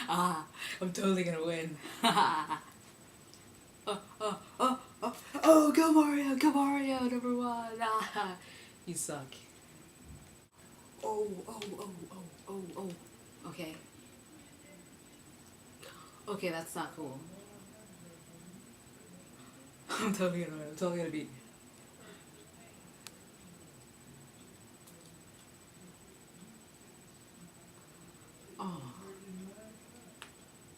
I'm totally gonna win. Oh, go Mario, number one. You suck. Oh. Okay. Okay, that's not cool. I'm totally gonna beat. Oh.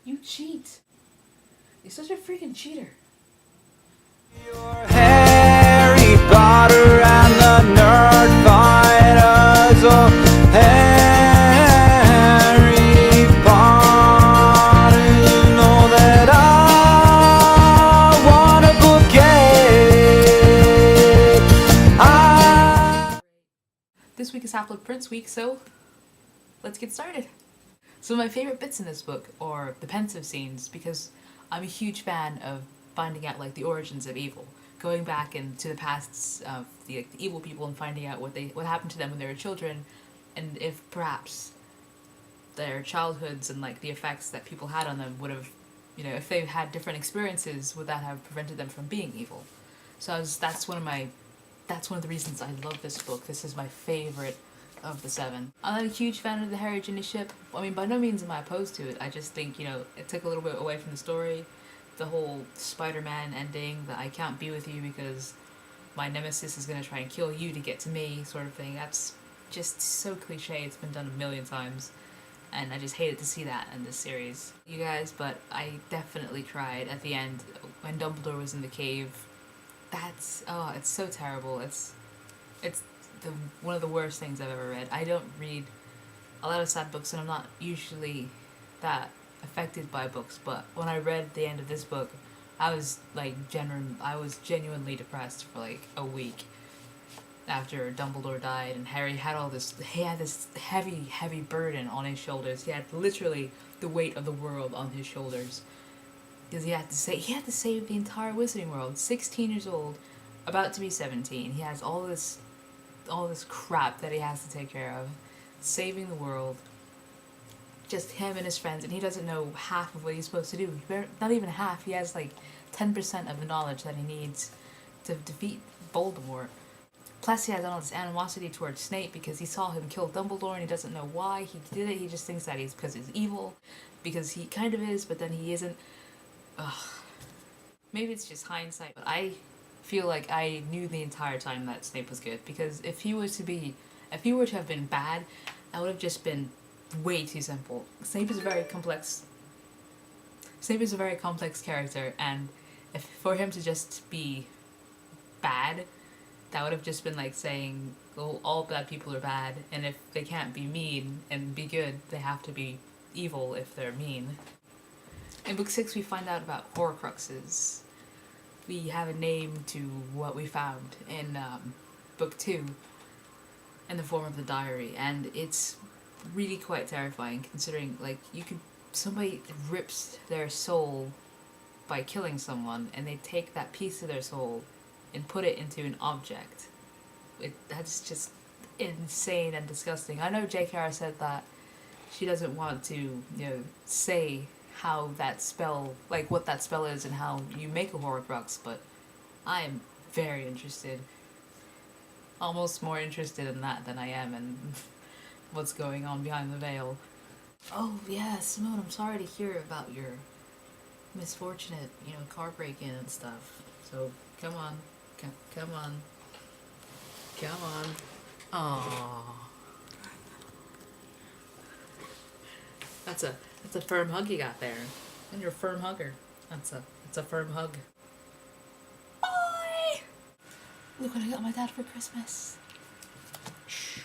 You cheat. You're such a freaking cheater. You're Harry Potter and the Nerd Fighters. Oh, Harry Potter, you know that I want a bouquet. This week is Half-Blood Prince week, so let's get started. Some of my favorite bits in this book are the pensive scenes, because I'm a huge fan of finding out like the origins of evil, going back into the pasts of the evil people and finding out what happened to them when they were children, and if perhaps their childhoods and like the effects that people had on them would have, if they had different experiences, would that have prevented them from being evil? So that's one of the reasons I love this book. This is my favorite of the 7. I'm not a huge fan of the Harry Ginny ship. I mean, by no means am I opposed to it. I just think, it took a little bit away from the story. The whole Spider-Man ending, that I can't be with you because my nemesis is going to try and kill you to get to me sort of thing. That's just so cliche. It's been done a million times. And I just hated to see that in this series. You guys, but I definitely cried at the end when Dumbledore was in the cave. It's so terrible. It's one of the worst things I've ever read. I don't read a lot of sad books, and I'm not usually that affected by books, but when I read the end of this book, I was genuinely depressed for like a week after Dumbledore died, and Harry had this heavy burden on his shoulders. He had literally the weight of the world on his shoulders, because he had to save the entire Wizarding World. 16 years old, about to be 17. He has all this crap that he has to take care of, saving the world, just him and his friends, and he doesn't know half of what he's supposed to do. Not even half. He has like 10% of the knowledge that he needs to defeat Voldemort. Plus he has all this animosity towards Snape because he saw him kill Dumbledore and he doesn't know why he did it. He just thinks that because he's evil, because he kind of is, but then he isn't. Ugh. Maybe it's just hindsight, but I feel like I knew the entire time that Snape was good, because if he were to have been bad, that would have just been way too simple. Snape is a very complex character, and if for him to just be bad, that would have just been like saying, well, all bad people are bad, and if they can't be mean and be good, they have to be evil if they're mean. In book 6 we find out about Horcruxes. We have a name to what we found in book 2 in the form of the diary, and it's really quite terrifying, considering like somebody rips their soul by killing someone, and they take that piece of their soul and put it into an object. That's just insane and disgusting. I know J.K.R. said that she doesn't want to say how that spell, like what that spell is and how you make a Horcrux, but I am very interested. Almost more interested in that than I am in what's going on behind the veil. Oh yeah, Simone, I'm sorry to hear about your misfortunate, car break-in and stuff. So come on. Aww. That's a firm hug you got there. And you're a firm hugger. That's a firm hug. Bye! Look what I got my dad for Christmas. Shh.